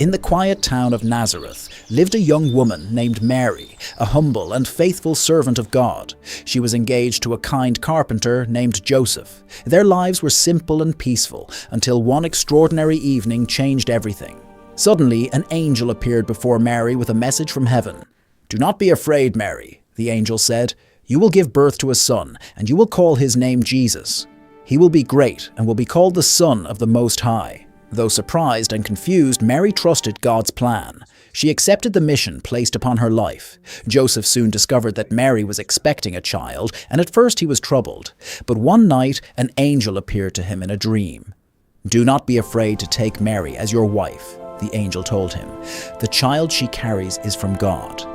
In the quiet town of Nazareth lived a young woman named Mary, a humble and faithful servant of God. She was engaged to a kind carpenter named Joseph. Their lives were simple and peaceful until one extraordinary evening changed everything. Suddenly, an angel appeared before Mary with a message from heaven. "Do not be afraid, Mary," the angel said. "You will give birth to a son, and you will call his name Jesus. He will be great and will be called the Son of the Most High." Though surprised and confused, Mary trusted God's plan. She accepted the mission placed upon her life. Joseph soon discovered that Mary was expecting a child, and at first he was troubled. But one night, an angel appeared to him in a dream. "Do not be afraid to take Mary as your wife," the angel told him. "The child she carries is from God."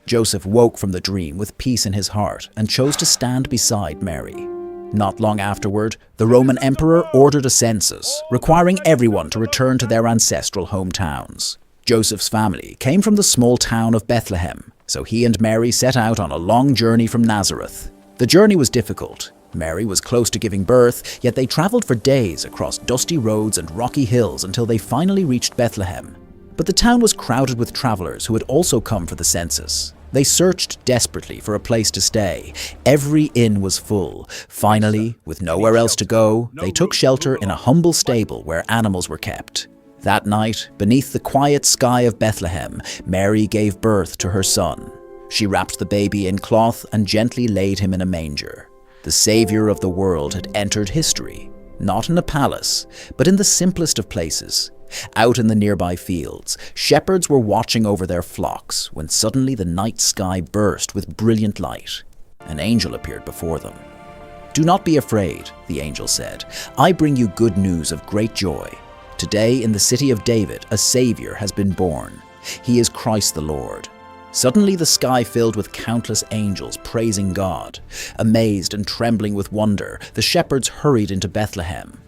Joseph woke from the dream with peace in his heart and chose to stand beside Mary. Not long afterward, the Roman emperor ordered a census, requiring everyone to return to their ancestral hometowns. Joseph's family came from the small town of Bethlehem, so he and Mary set out on a long journey from Nazareth. The journey was difficult. Mary was close to giving birth, yet they traveled for days across dusty roads and rocky hills until they finally reached Bethlehem. But the town was crowded with travelers who had also come for the census. They searched desperately for a place to stay. Every inn was full. Finally, with nowhere else to go, they took shelter in a humble stable where animals were kept. That night, beneath the quiet sky of Bethlehem, Mary gave birth to her son. She wrapped the baby in cloth and gently laid him in a manger. The Savior of the world had entered history, not in a palace, but in the simplest of places. Out in the nearby fields, shepherds were watching over their flocks when suddenly the night sky burst with brilliant light. An angel appeared before them. "Do not be afraid," the angel said. "I bring you good news of great joy. Today in the city of David, a Savior has been born. He is Christ the Lord." Suddenly the sky filled with countless angels praising God. Amazed and trembling with wonder, the shepherds hurried into Bethlehem.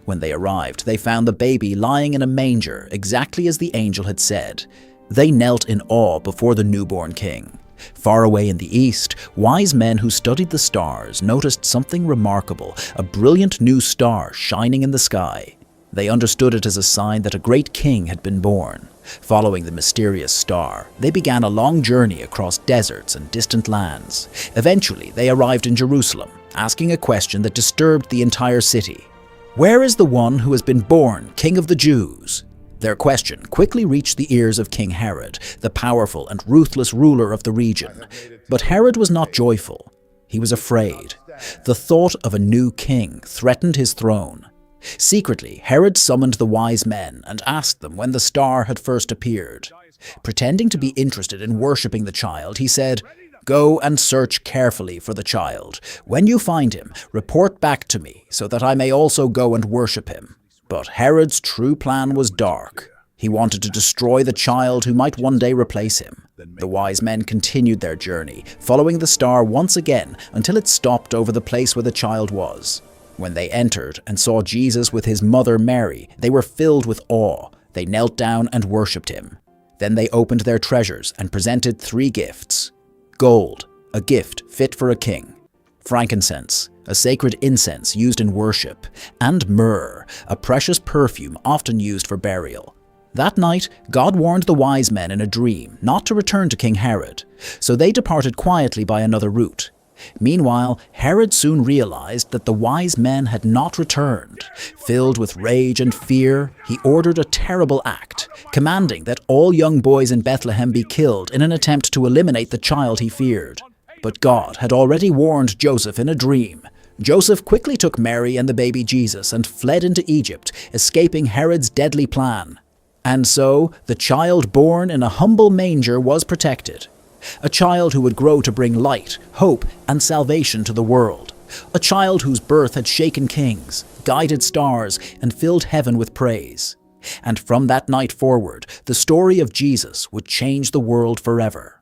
When they arrived, they found the baby lying in a manger, exactly as the angel had said. They knelt in awe before the newborn king. Far away in the east, wise men who studied the stars noticed something remarkable, a brilliant new star shining in the sky. They understood it as a sign that a great king had been born. Following the mysterious star, they began a long journey across deserts and distant lands. Eventually, they arrived in Jerusalem, asking a question that disturbed the entire city. "Where is the one who has been born King of the Jews?" Their question quickly reached the ears of King Herod, the powerful and ruthless ruler of the region. But Herod was not joyful. He was afraid. The thought of a new king threatened his throne. Secretly, Herod summoned the wise men and asked them when the star had first appeared. Pretending to be interested in worshipping the child, he said, "Go and search carefully for the child. When you find him, report back to me so that I may also go and worship him." But Herod's true plan was dark. He wanted to destroy the child who might one day replace him. The wise men continued their journey, following the star once again until it stopped over the place where the child was. When they entered and saw Jesus with his mother Mary, they were filled with awe. They knelt down and worshipped him. Then they opened their treasures and presented 3 gifts. Gold, a gift fit for a king. Frankincense, a sacred incense used in worship. And myrrh, a precious perfume often used for burial. That night, God warned the wise men in a dream not to return to King Herod, so they departed quietly by another route. Meanwhile, Herod soon realized that the wise men had not returned. Filled with rage and fear, he ordered a terrible act, commanding that all young boys in Bethlehem be killed in an attempt to eliminate the child he feared. But God had already warned Joseph in a dream. Joseph quickly took Mary and the baby Jesus and fled into Egypt, escaping Herod's deadly plan. And so, the child born in a humble manger was protected. A child who would grow to bring light, hope, and salvation to the world. A child whose birth had shaken kings, guided stars, and filled heaven with praise. And from that night forward, the story of Jesus would change the world forever.